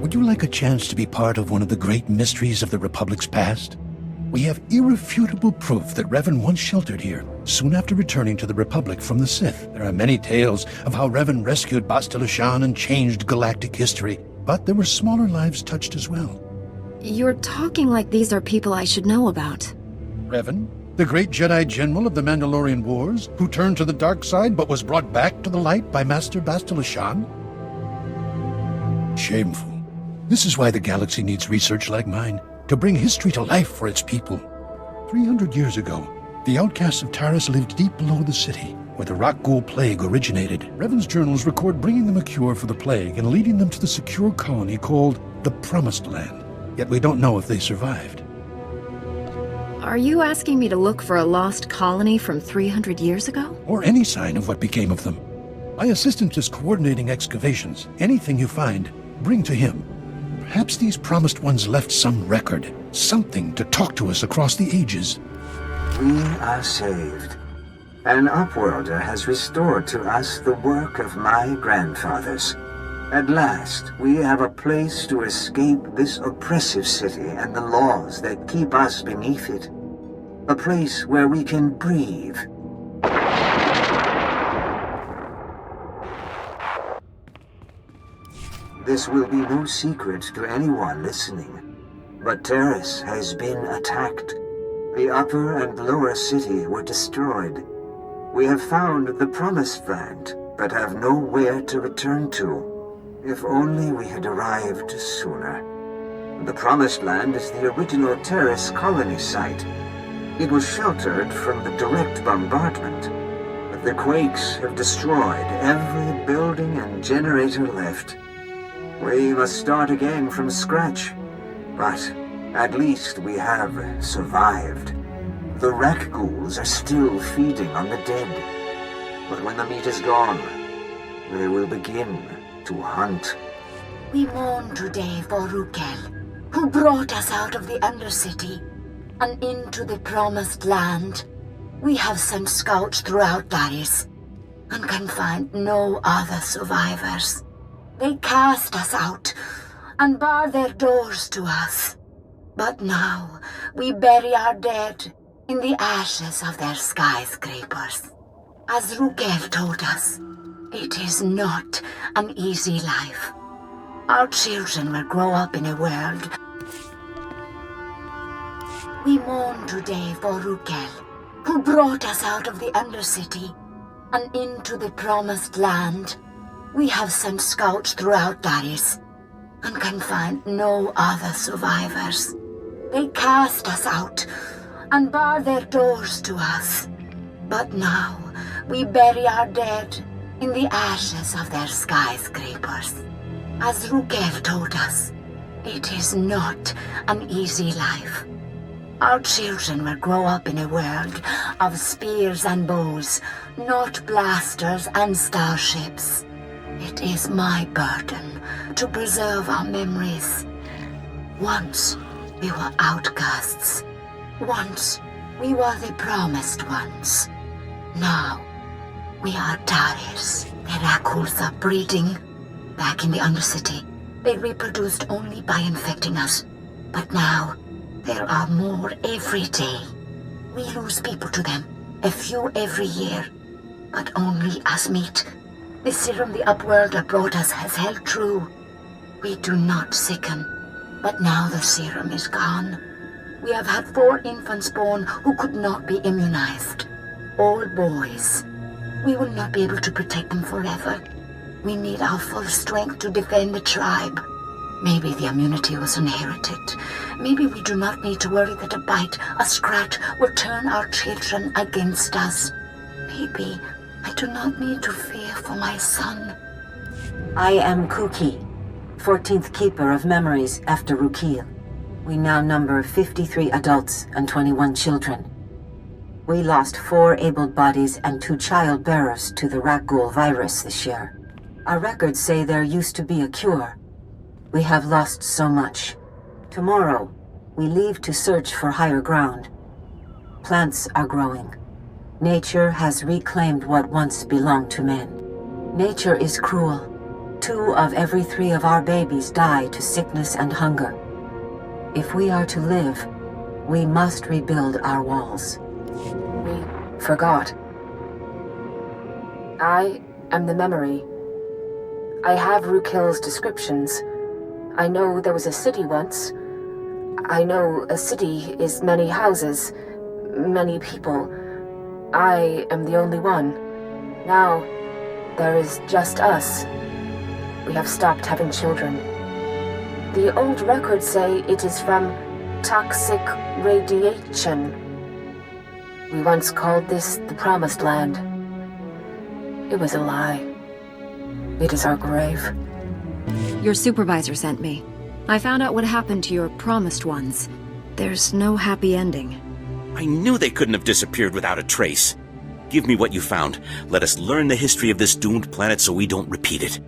would you like a chance to be part of one of the great mysteries of the Republic's past? We have irrefutable proof that Revan once sheltered here, soon after returning to the Republic from the Sith. There are many tales of how Revan rescued Bastila Shan and changed galactic history, but there were smaller lives touched as well. You're talking like these are people I should know about. Revan, the great Jedi General of the Mandalorian Wars, who turned to the dark side but was brought back to the light by Master Bastila Shan? Shameful. This is why the galaxy needs research like mine, to bring history to life for its people. 300 years ago, the Outcasts of Taris lived deep below the city, where the Rukil plague originated. Revan's journals record bringing them a cure for the plague and leading them to the secure colony called the Promised Land. Yet we don't know if they survived. Are you asking me to look for a lost colony from 300 years ago? Or any sign of what became of them. My assistant is coordinating excavations. Anything you find, bring to him. Perhaps these promised ones left some record, something to talk to us across the ages. We are saved. An Upworlder has restored to us the work of my grandfathers. At last, we have a place to escape this oppressive city and the laws that keep us beneath it. A place where we can breathe. This will be no secret to anyone listening, but Taris has been attacked. The upper and lower city were destroyed. We have found the Promised Land, but have nowhere to return to. If only we had arrived sooner. The Promised Land is the original Taris colony site. It was sheltered from the direct bombardment, but the quakes have destroyed every building and generator left. We must start again from scratch, but at least we have survived. The wreck ghouls are still feeding on the dead, but when the meat is gone, they will begin to hunt. We mourn today for Rukil, who brought us out of the Undercity and into the Promised Land. We have sent scouts throughout Taris and can find no other survivors. They cast us out and bar their doors to us. But now we bury our dead in the ashes of their skyscrapers. As Rukil told us, it is not an easy life. Our children will grow up in a world. We mourn today for Rukil, who brought us out of the Undercity and into the Promised Land. We have sent scouts throughout Taris and can find no other survivors. They cast us out and bar their doors to us. But now we bury our dead in the ashes of their skyscrapers. As Rukil told us, it is not an easy life. Our children will grow up in a world of spears and bows, not blasters and starships. It is my burden to preserve our memories. Once we were outcasts. Once we were the promised ones. Now we are Taris. The Rakuls are breeding. Back in the Undercity, they reproduced only by infecting us. But now, there are more every day. We lose people to them, a few every year, but only as meat. The serum the Upworlder brought us has held true. We do not sicken, but now the serum is gone. We have had 4 infants born who could not be immunized. All boys. We will not be able to protect them forever. We need our full strength to defend the tribe. Maybe the immunity was inherited. Maybe we do not need to worry that a bite, a scratch, will turn our children against us. Maybe I do not need to fear for my son. I am Kuki, 14th Keeper of Memories after Rukil. We now number 53 adults and 21 children. We lost 4 able bodies and 2 child bearers to the Rakghoul virus this year. Our records say there used to be a cure. We have lost so much. Tomorrow, we leave to search for higher ground. Plants are growing. Nature has reclaimed what once belonged to men. Nature is cruel, 2 of every 3 of our babies die to sickness and hunger. If we are to live, we must rebuild our walls. We forgot. I am the memory. I have Rukil's descriptions. I know there was a city once. I know a city is many houses, many people. I am the only one. Now, there is just us. We have stopped having children. The old records say it is from toxic radiation. We once called this the Promised Land. It was a lie. It is our grave. Your supervisor sent me. I found out what happened to your promised ones. There's no happy ending. I knew they couldn't have disappeared without a trace. Give me what you found. Let us learn the history of this doomed planet so we don't repeat it.